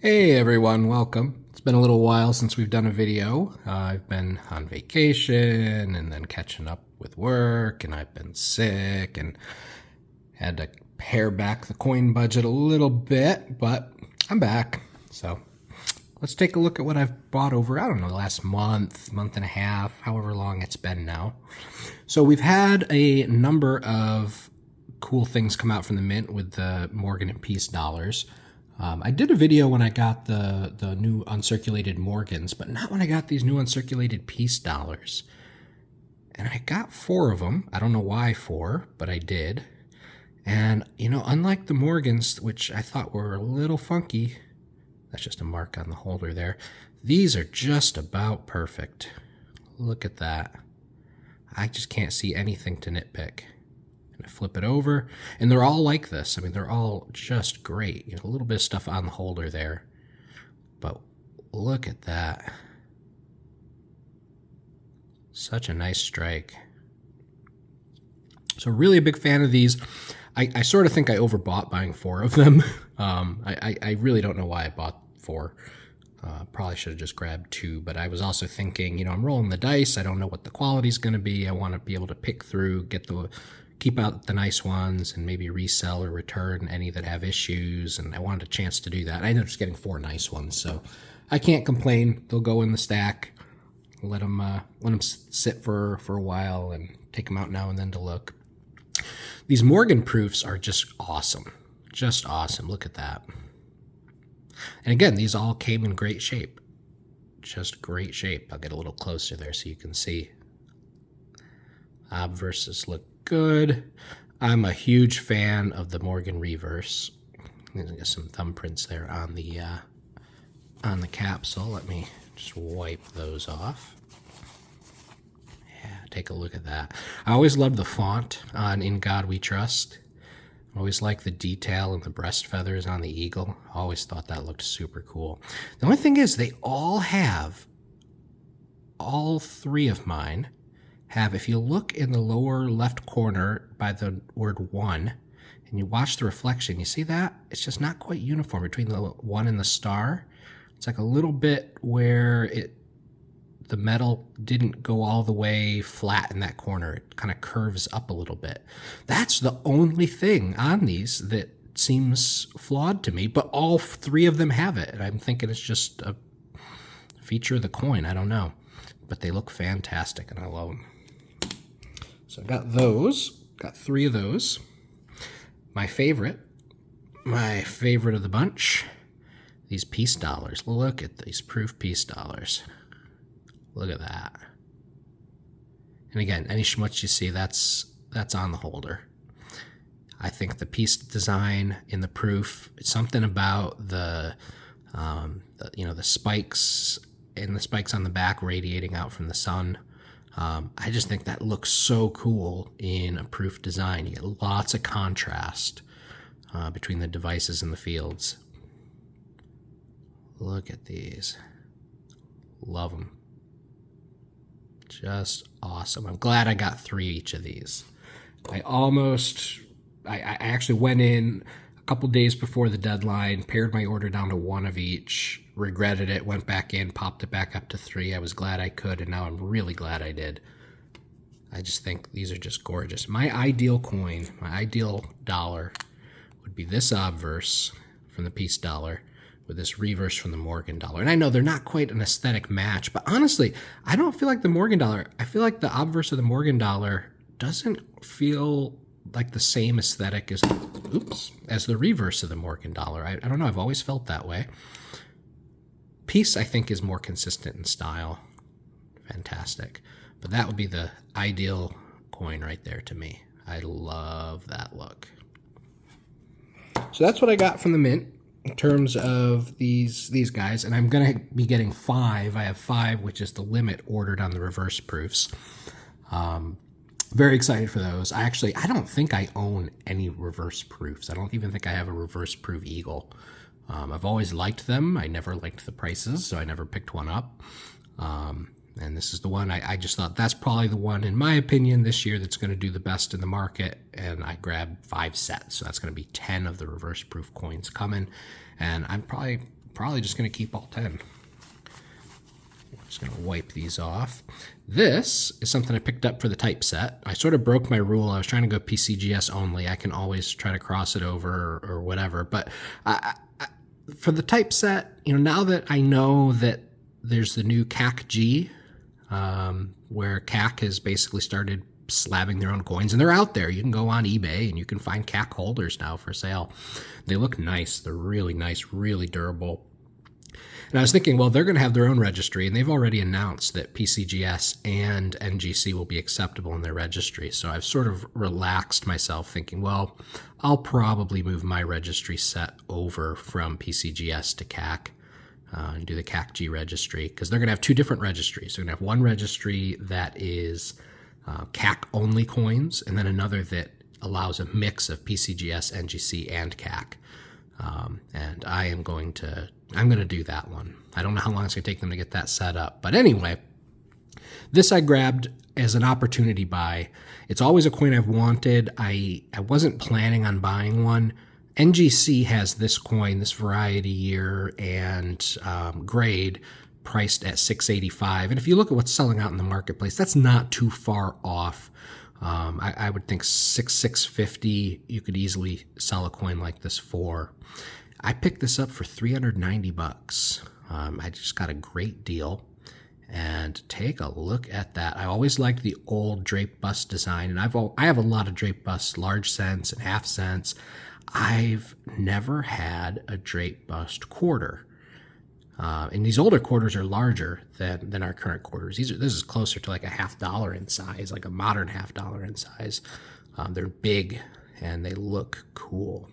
Hey everyone, welcome. It's been a little while since we've done a video. I've been on vacation and then catching up with work, and I've been sick and had to pare back the coin budget a little bit, but I'm back. So let's take a look at what I've bought over, I don't know, the last month and a half, however long it's been now. So we've had a number of cool things come out from the mint with the Morgan and Peace dollars. I did a video when I got the new uncirculated Morgans, but not when I got these new uncirculated Peace dollars. And I got 4 of them. I don't know why 4, but I did. And, you know, unlike the Morgans, which I thought were a little funky, that's just a mark on the holder there, these are just about perfect. Look at that. I just can't see anything to nitpick. And I flip it over, and they're all like this. I mean, they're all just great. You know, a little bit of stuff on the holder there, but look at that. Such a nice strike. So really a big fan of these. I sort of think I overbought buying 4 of them. I really don't know why I bought 4. Probably should have just grabbed 2, but I was also thinking, you know, I'm rolling the dice. I don't know what the quality's going to be. I want to be able to pick through, keep out the nice ones, and maybe resell or return any that have issues, and I wanted a chance to do that. I ended up just getting 4 nice ones, so I can't complain. They'll go in the stack. Let them sit for a while and take them out now and then to look. These Morgan proofs are just awesome. Just awesome. Look at that. And again, these all came in great shape. Just great shape. I'll get a little closer there so you can see. Obverses look good. I'm a huge fan of the Morgan reverse. There's got some thumbprints there on the capsule. Let me just wipe those off. Yeah, take a look at that. I always loved the font on In God We Trust. I always liked the detail and the breast feathers on the eagle. I always thought that looked super cool. The only thing is, all 3 of mine have, if you look in the lower left corner by the word 1, and you watch the reflection, you see that? It's just not quite uniform between the 1 and the star. It's like a little bit where the metal didn't go all the way flat in that corner. It kind of curves up a little bit. That's the only thing on these that seems flawed to me, but all 3 of them have it. And I'm thinking it's just a feature of the coin. I don't know. But they look fantastic, and I love them. So I got those. Got 3 of those. My favorite of the bunch, these Peace dollars. Look at these proof Peace dollars. Look at that. And again, any schmutz you see, that's on the holder. I think the Peace design in the proof, it's something about the spikes and the spikes on the back radiating out from the sun. I just think that looks so cool in a proof design. You get lots of contrast between the devices and the fields. Look at these. Love them. Just awesome. I'm glad I got 3 each of these. I actually went in a couple days before the deadline, pared my order down to 1 of each, regretted it, went back in, popped it back up to 3. I was glad I could, and now I'm really glad I did. I just think these are just gorgeous. My ideal coin, my ideal dollar, would be this obverse from the Peace dollar with this reverse from the Morgan dollar. And I know they're not quite an aesthetic match, but honestly, I don't feel like the Morgan dollar, I feel like the obverse of the Morgan dollar doesn't feel like the same aesthetic as the reverse of the Morgan dollar. I don't know, I've always felt that way. Peace, I think, is more consistent in style. Fantastic. But that would be the ideal coin right there to me. I love that look. So that's what I got from the mint in terms of these guys. And I'm going to be getting 5. I have 5, which is the limit ordered on the reverse proofs. Very excited for those. I don't think I own any reverse proofs. I don't even think I have a reverse proof eagle. I've always liked them. I never liked the prices, so I never picked one up. And this is the one I just thought that's probably the one, in my opinion, this year that's going to do the best in the market. And I grabbed 5 sets, so that's going to be 10 of the reverse proof coins coming. And I'm probably probably just going to keep all 10. Just going to wipe these off. This is something I picked up for the typeset. I sort of broke my rule. I was trying to go PCGS only. I can always try to cross it over or whatever. But for the typeset, now that I know that there's the new CAC-G, where CAC has basically started slabbing their own coins, and they're out there. You can go on eBay and you can find CAC holders now for sale. They look nice. They're really nice, really durable. And I was thinking, well, they're going to have their own registry, and they've already announced that PCGS and NGC will be acceptable in their registry. So I've sort of relaxed myself thinking, well, I'll probably move my registry set over from PCGS to CAC and do the CAC-G registry, because they're going to have two different registries. They're going to have one registry that is CAC-only coins, and then another that allows a mix of PCGS, NGC, and CAC. And I'm going to do that one. I don't know how long it's going to take them to get that set up. But anyway, this I grabbed as an opportunity buy. It's always a coin I've wanted. I wasn't planning on buying one. NGC has this coin, this variety year and grade, priced at $685. And if you look at what's selling out in the marketplace, that's not too far off. I would think $650 you could easily sell a coin like this for. I picked this up for $390. I just got a great deal. And take a look at that. I always liked the old drape bust design, and I have a lot of drape busts, large cents and half cents. I've never had a drape bust quarter. And these older quarters are larger than our current quarters. This is closer to like a $50 in size, like a modern $50 in size. They're big and they look cool.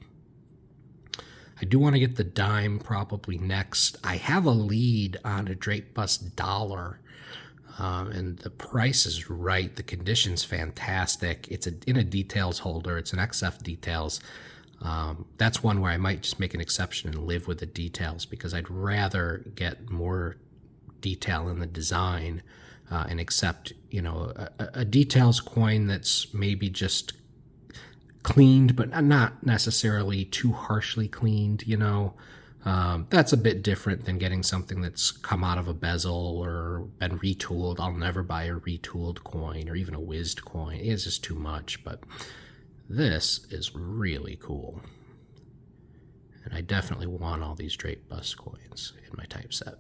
I do want to get the dime probably next. I have a lead on a drape bust dollar, and the price is right. The condition's fantastic. It's in a details holder. It's an XF details. That's one where I might just make an exception and live with the details, because I'd rather get more detail in the design and accept, a details coin that's maybe just cleaned, but not necessarily too harshly cleaned. That's a bit different than getting something that's come out of a bezel or been retooled. I'll never buy a retooled coin or even a whizzed coin. It's just too much, but this is really cool. And I definitely want all these drape bust coins in my typeset.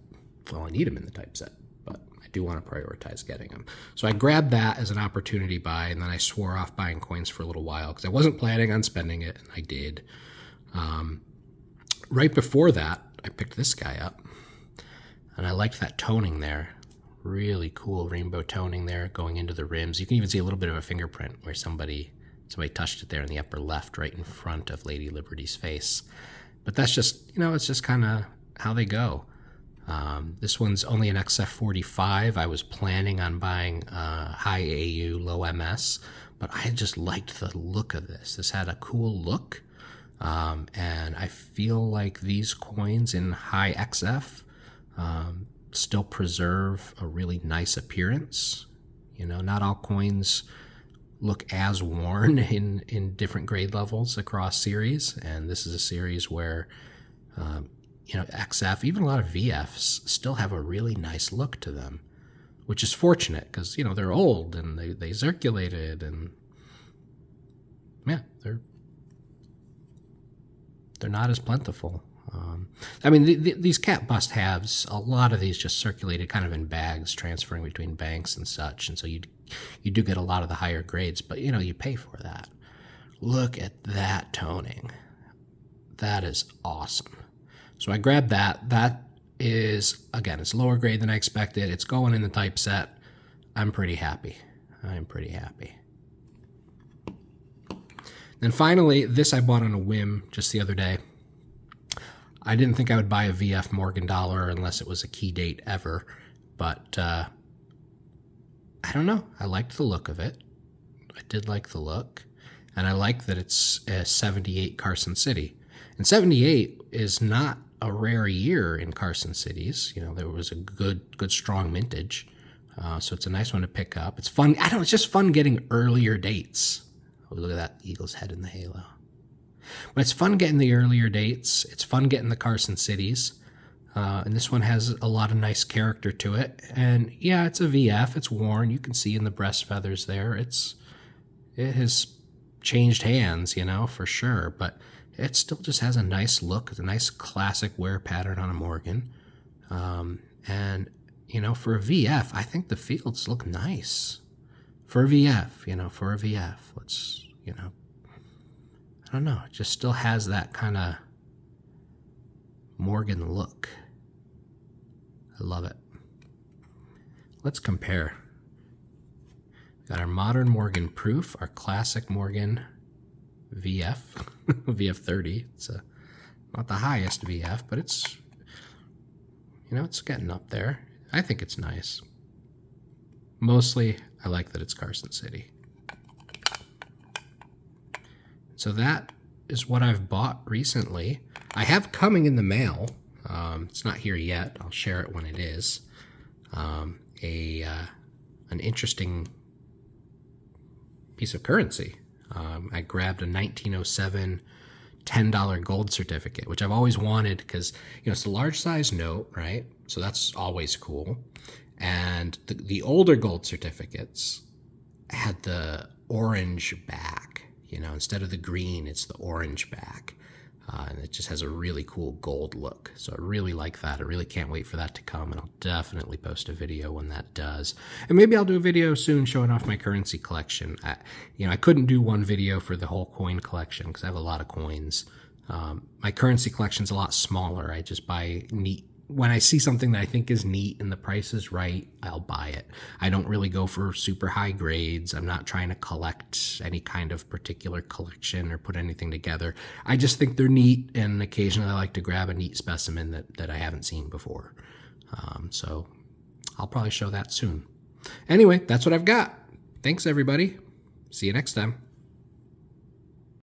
Well, I need them in the typeset, but I do want to prioritize getting them. So I grabbed that as an opportunity buy, and then I swore off buying coins for a little while because I wasn't planning on spending it, and I did. Right before that, I picked this guy up, and I liked that toning there. Really cool rainbow toning there going into the rims. You can even see a little bit of a fingerprint where somebody touched it there in the upper left, right in front of Lady Liberty's face. But that's just, it's just kind of how they go. This one's only an XF45. I was planning on buying high AU, low MS, but I just liked the look of this. This had a cool look, and I feel like these coins in high XF still preserve a really nice appearance. Not all coins look as worn in different grade levels across series, and this is a series where XF, even a lot of VFs, still have a really nice look to them, which is fortunate because they're old and they circulated, and they're not as plentiful. These cat bust halves, a lot of these just circulated kind of in bags, transferring between banks and such, and so you do get a lot of the higher grades, but you pay for that. Look at that toning. That is awesome. So I grabbed that. That is, again, it's lower grade than I expected. It's going in the typeset. I'm pretty happy. Then finally, this I bought on a whim just the other day. I didn't think I would buy a VF Morgan dollar unless it was a key date ever, but I don't know. I liked the look of it. I did like the look, and I like that it's a 78 Carson City. And 78 is not a rare year in Carson Cities. There was a good strong mintage, so it's a nice one to pick up. It's fun. It's just fun getting earlier dates. Oh, look at that eagle's head in the halo. But it's fun getting the earlier dates. It's fun getting the Carson Cities. And this one has a lot of nice character to it. And yeah, it's a VF. It's worn. You can see in the breast feathers there. It has changed hands, you know, for sure. But it still just has a nice look. It's a nice classic wear pattern on a Morgan. And, you know, for a VF, I think the fields look nice. For a VF, you know, for a VF. Let's, you know, I don't know. It just still has that kind of Morgan look. I love it. Let's compare. We've got our modern Morgan Proof, our classic Morgan VF, VF30. It's not the highest VF, but it's, you know, it's getting up there. I think it's nice. Mostly, I like that it's Carson City. So that is what I've bought recently. I have coming in the mail. It's not here yet. I'll share it when it is. An interesting piece of currency. I grabbed a 1907 $10 gold certificate, which I've always wanted because, you know, it's a large size note, right? So that's always cool. And the older gold certificates had the orange back, you know, instead of the green, it's the orange back. And it just has a really cool gold look. So I really like that. I really can't wait for that to come, and I'll definitely post a video when that does. And maybe I'll do a video soon showing off my currency collection. I couldn't do one video for the whole coin collection because I have a lot of coins. My currency collection's a lot smaller. I just buy neat. When I see something that I think is neat and the price is right, I'll buy it. I don't really go for super high grades. I'm not trying to collect any kind of particular collection or put anything together. I just think they're neat, and occasionally I like to grab a neat specimen that I haven't seen before. So I'll probably show that soon. Anyway, that's what I've got. Thanks, everybody. See you next time.